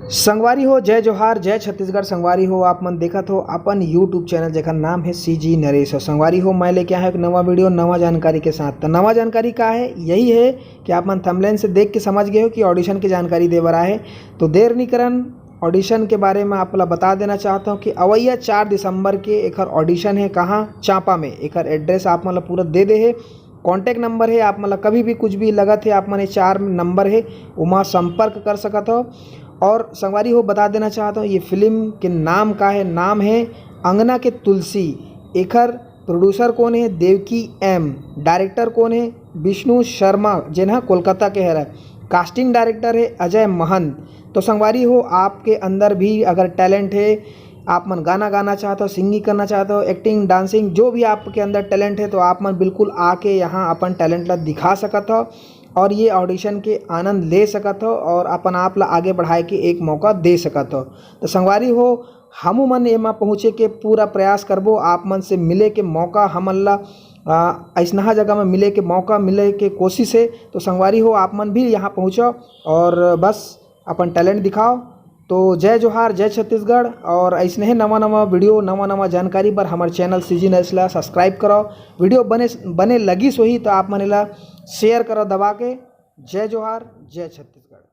संगवारी हो जय जोहार जय छत्तीसगढ़। संगवारी हो आप मन देखत हो अपन यूट्यूब चैनल जेकर नाम है CG नरेश। और संगवारी हो मैं लेके आया एक नवा वीडियो नवा जानकारी के साथ। तो नवा जानकारी का है यही है कि आप मन थंबनेल से देख के समझ गए हो कि ऑडिशन की जानकारी दे बर आए। तो देर नहीं करन ऑडिशन के बारे में आप बता देना चाहता हूँ कि अवैया 4 दिसंबर के एक ऑडिशन है। कहाँ? चांपा में। एक एड्रेस आप मतलब पूरा दे दे है। कॉन्टैक्ट नंबर है, आप मतलब कभी भी कुछ भी लगत है आप मन 4 नंबर है वहाँ संपर्क कर सकत हो। और संगवारी हो बता देना चाहता हूँ ये फिल्म के नाम का है, नाम है अंगना के तुलसी। एकर प्रोड्यूसर कौन है? देवकी M। डायरेक्टर कौन है? विष्णु शर्मा जिन्हें कोलकाता के है। कास्टिंग डायरेक्टर है अजय महंत। तो संगवारी हो आपके अंदर भी अगर टैलेंट है, आप मन गाना गाना चाहते हो, सिंगिंग करना चाहते हो, एक्टिंग डांसिंग जो भी आपके अंदर टैलेंट है तो आप मन बिल्कुल आके यहाँ अपन टैलेंट ला दिखा सकत हो और ये ऑडिशन के आनंद ले सकत हो और अपन आप ला आगे बढ़ाए के एक मौका दे सकत हो। तो संगवारी हो हमू मन एमा पहुँचे के पूरा प्रयास करबो। आप मन से मिले के मौका हमन ला ऐसा जगह में मिले के मौका मिले के कोशिश है। तो संगवारी हो आप मन भी यहाँ पहुँचो और बस अपन टैलेंट दिखाओ। तो जय जोहार जय छत्तीसगढ़। और ऐसे ही नवा नवा वीडियो नवा नवा जानकारी पर हमारे चैनल CG नरेश ला सब्सक्राइब करो। वीडियो बने लगी सो ही तो आप मन ला शेयर करो दबा के। जय जोहार जय छत्तीसगढ़।